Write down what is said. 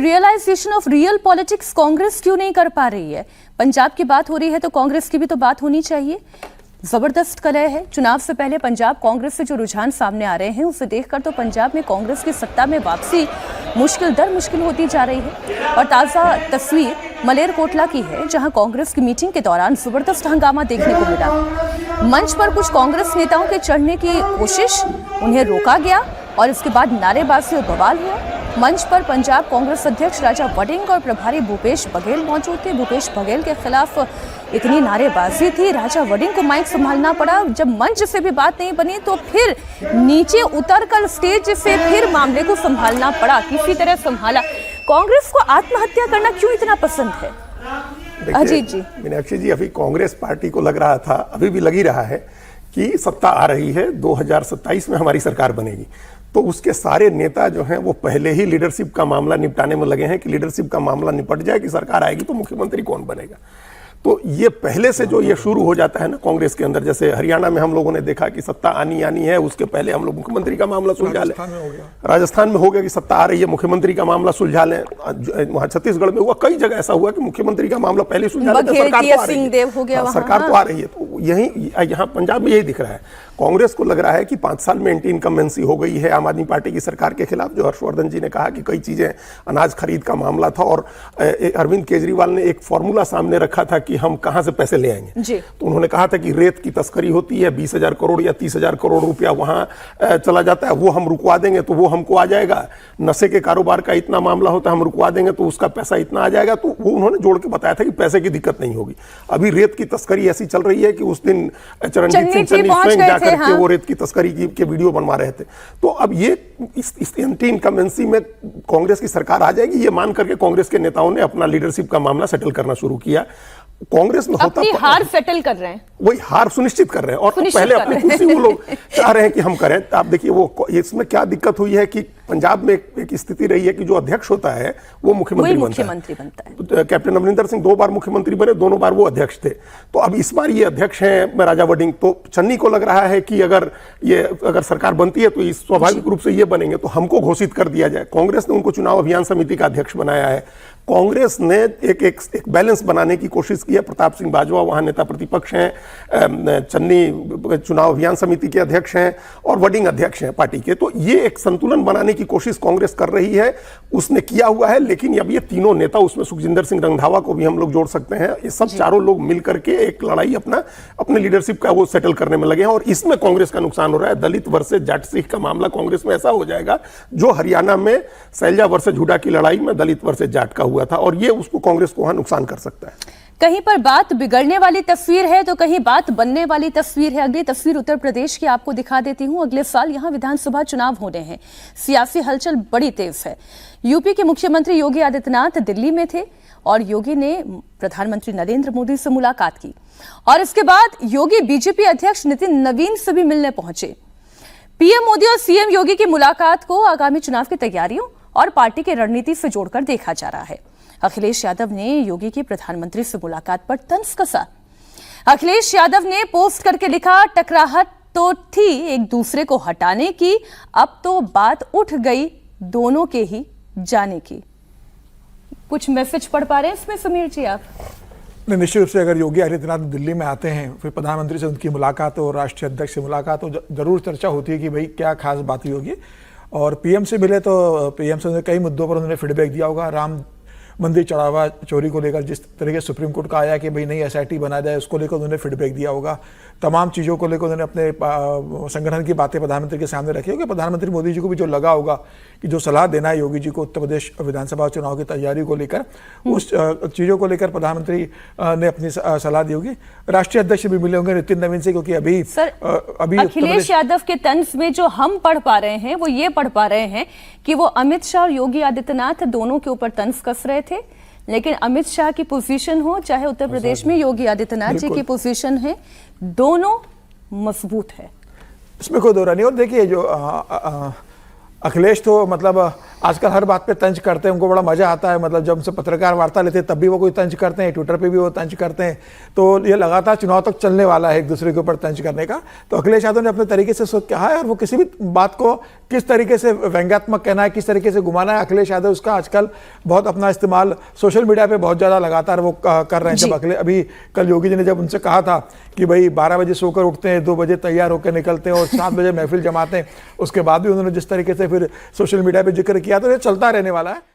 Realisation of real politics Congress क्यों नहीं कर पा रही है? पंजाब की बात हो रही है तो कांग्रेस की भी तो बात होनी चाहिए। जबरदस्त कलह है। चुनाव से पहले पंजाब कांग्रेस से जो रुझान सामने आ रहे हैं उसे देखकर तो पंजाब में कांग्रेस की सत्ता में वापसी मुश्किल दर मुश्किल होती जा रही है। और ताज़ा तस्वीर मलेरकोटला की है, जहां कांग्रेस की मीटिंग के दौरान जबरदस्त हंगामा देखने को मिला। मंच पर कुछ कांग्रेस नेताओं के चढ़ने की कोशिश, उन्हें रोका गया और इसके बाद नारेबाजी और बवाल हुआ। मंच पर पंजाब कांग्रेस अध्यक्ष राजा वड़िंग और प्रभारी भूपेश बघेल मौजूद थे। भूपेश बघेल के खिलाफ इतनी नारेबाजी थी, राजा वड़िंग को माइक संभालना पड़ा। जब मंच से भी बात नहीं बनी तो फिर नीचे उतरकर स्टेज से फिर मामले को संभालना पड़ा। किसी तरह संभाला। कांग्रेस को आत्महत्या करना क्यों इतना पसंद है? अजीत जी, मीनाक्षी जी, अभी कांग्रेस पार्टी को लग रहा था, अभी भी लग ही रहा है कि सत्ता आ रही है, 2027 में हमारी सरकार बनेगी। तो उसके सारे नेता जो हैं वो पहले ही लीडरशिप का मामला निपटाने में लगे हैं कि लीडरशिप का मामला निपट जाए कि सरकार आएगी तो मुख्यमंत्री कौन बनेगा। तो ये पहले से जो ये शुरू हो जाता है ना कांग्रेस के अंदर, जैसे हरियाणा में हम लोगों ने देखा कि सत्ता आनी है, उसके पहले हम लोग मुख्यमंत्री का मामला सुलझा लें। राजस्थान में हो गया कि सत्ता आ रही है, मुख्यमंत्री का मामला सुलझा लें। वहां छत्तीसगढ़ में हुआ, कई जगह ऐसा हुआ कि मुख्यमंत्री का मामला पहले सुलझा लें, सरकार तो आ रही है। तो यही यहाँ पंजाब में यही दिख रहा है। कांग्रेस को लग रहा है कि 5 साल में एंटी इनकम्बेंसी हो गई है आम आदमी पार्टी की सरकार के खिलाफ। जो हर्षवर्धन जी ने कहा कि कई चीजें, अनाज खरीद का मामला था और अरविंद केजरीवाल ने एक फॉर्मूला सामने रखा था कि हम कहां से पैसे ले आएंगे। तो उन्होंने कहा था कि रेत की तस्करी होती है, 20,000 करोड़ या 30,000 करोड़ रुपया वहां चला जाता है, वो हम रुकवा देंगे तो वो हमको आ जाएगा। नशे के कारोबार का इतना मामला होता है, हम रुकवा देंगे तो उसका पैसा इतना आ जाएगा। तो वो उन्होंने जोड़ के बताया था कि पैसे की दिक्कत नहीं होगी। अभी रेत की तस्करी ऐसी चल रही है कि उस दिन चरणजीत सिंह चन्नी स्वयं जाकर के वो रेत की तस्करी के वीडियो बनवा रहे थे। तो अब ये इस एंटी इनकम्बेंसी में कांग्रेस की सरकार आ जाएगी, ये मान करके कांग्रेस के नेताओं ने अपना लीडरशिप का मामला सेटल करना शुरू किया। कांग्रेस में होता हार सेटल कर रहे हैं, वही हार सुनिश्चित कर रहे हैं और पहले अपनी कुर्सी वो लोग चाह रहे हैं कि हम करें। आप देखिए वो इसमें क्या दिक्कत हुई है कि पंजाब में एक स्थिति रही है कि जो अध्यक्ष होता है वो मुख्यमंत्री बनता है। तो कैप्टन अमरिंदर सिंह 2 बार मुख्यमंत्री बने, दोनों बार वो अध्यक्ष थे। तो अब इस बार ये अध्यक्ष हैं राजा वड़िंग। तो चन्नी को लग रहा है कि अगर सरकार बनती है तो इस स्वाभाविक रूप से ये बनेंगे, तो हमको घोषित कर दिया जाए। कांग्रेस ने उनको चुनाव अभियान समिति का अध्यक्ष बनाया है। कांग्रेस ने एक बैलेंस बनाने की कोशिश की है। प्रताप सिंह बाजवा वहां नेता प्रतिपक्ष हैं, चन्नी चुनाव अभियान समिति के अध्यक्ष हैं और वड़िंग अध्यक्ष हैं पार्टी के। तो ये एक संतुलन बनाने की कोशिश कांग्रेस कर रही है, उसने किया हुआ है। लेकिन अब ये तीनों नेता, उसमें सुखजिंदर सिंह रंधावा को भी हम लोग जोड़ सकते हैं, ये सब चारों लोग मिलकर के एक लड़ाई अपने लीडरशिप का वो सेटल करने में लगे हैं। और इसमें कांग्रेस का नुकसान हो रहा है। दलित वर्सेस जाट सिख का मामला कांग्रेस में ऐसा हो जाएगा जो हरियाणा में शैलजा वर्सेस हुड्डा की लड़ाई में दलित वर्सेस जाट का हुआ था, और ये उसको कांग्रेस को वहां नुकसान कर सकता है। कहीं पर बात बिगड़ने वाली तस्वीर है तो कहीं बात बनने वाली तस्वीर है। अगली तस्वीर उत्तर प्रदेश की आपको दिखा देती हूं। अगले साल यहां विधानसभा चुनाव होने हैं। सियासी हलचल बड़ी तेज है। यूपी के मुख्यमंत्री योगी आदित्यनाथ दिल्ली में थे और योगी ने प्रधानमंत्री नरेंद्र मोदी से मुलाकात की और इसके बाद योगी बीजेपी अध्यक्ष नितिन नवीन से भी मिलने पहुंचे। पीएम मोदी और सीएम योगी की मुलाकात को आगामी चुनाव की तैयारियों और पार्टी की रणनीति से जोड़कर देखा जा रहा है। अखिलेश यादव ने योगी की प्रधानमंत्री से मुलाकात पर तंज कसा। अखिलेश यादव ने पोस्ट करके लिखा, टकराहट तो थी एक दूसरे को हटाने की, अब तो बात उठ गई दोनों के ही जाने की। कुछ मैसेज पढ़ पा रहे हैं इसमें समीर जी आप? निश्चित रूप से अगर योगी आदित्यनाथ दिल्ली में आते हैं, फिर प्रधानमंत्री से उनकी मुलाकात हो, राष्ट्रीय अध्यक्ष से मुलाकात हो, जरूर चर्चा होती है कि भाई क्या खास बात हुई होगी। और पीएम से मिले तो पीएम से कई मुद्दों पर उन्होंने फीडबैक दिया होगा। राम मंदिर चढ़ावा चोरी को लेकर जिस तरीके से सुप्रीम कोर्ट का आया कि भाई नई एसआईटी बना जाए, उसको लेकर उन्होंने फीडबैक दिया होगा। तमाम चीज़ों को लेकर उन्होंने अपने संगठन की बातें प्रधानमंत्री के सामने रखी होगी। प्रधानमंत्री मोदी जी को भी जो लगा होगा कि जो सलाह देना है योगी जी को उत्तर प्रदेश विधानसभा चुनाव की तैयारी को लेकर, उस चीज़ों को लेकर प्रधानमंत्री ने अपनी सलाह दी होगी। राष्ट्रीय अध्यक्ष भी मिले होंगे नितिन नवीन से, क्योंकि अभी अखिलेश यादव के तंज में जो हम पढ़ पा रहे हैं वो ये पढ़ पा रहे हैं कि वो अमित शाह और योगी आदित्यनाथ दोनों के ऊपर तंज कस रहे थे। लेकिन अमित शाह की पोजीशन हो चाहे उत्तर प्रदेश में योगी आदित्यनाथ जी की पोजीशन है, दोनों मजबूत है, इसमें कोई दो राय नहीं। और देखिए जो अखिलेश तो मतलब आजकल हर बात पे तंज करते हैं, उनको बड़ा मजा आता है। मतलब जब उनसे पत्रकार वार्ता लेते हैं तब भी वो कोई तंज करते हैं, ट्विटर पे भी वो तंज करते हैं। तो ये लगातार चुनाव तक चलने वाला है एक दूसरे के ऊपर तंज करने का। तो अखिलेश यादव ने अपने तरीके से सोच कहा है, और वो किसी भी बात को किस तरीके से व्यंग्यात्मक कहना है, किस तरीके से घुमाना है, अखिलेश यादव उसका आजकल बहुत अपना इस्तेमाल सोशल मीडिया पे बहुत ज्यादा लगातार वो कर रहे हैं। जब अभी कल योगी जी ने जब उनसे कहा था कि भाई 12 बजे सोकर उठते हैं, 2 बजे तैयार होकर निकलते हैं और 7 बजे महफिल जमाते हैं, उसके बाद भी उन्होंने जिस तरीके से फिर सोशल मीडिया पे जिक्र किया, तो ये चलता रहने वाला है।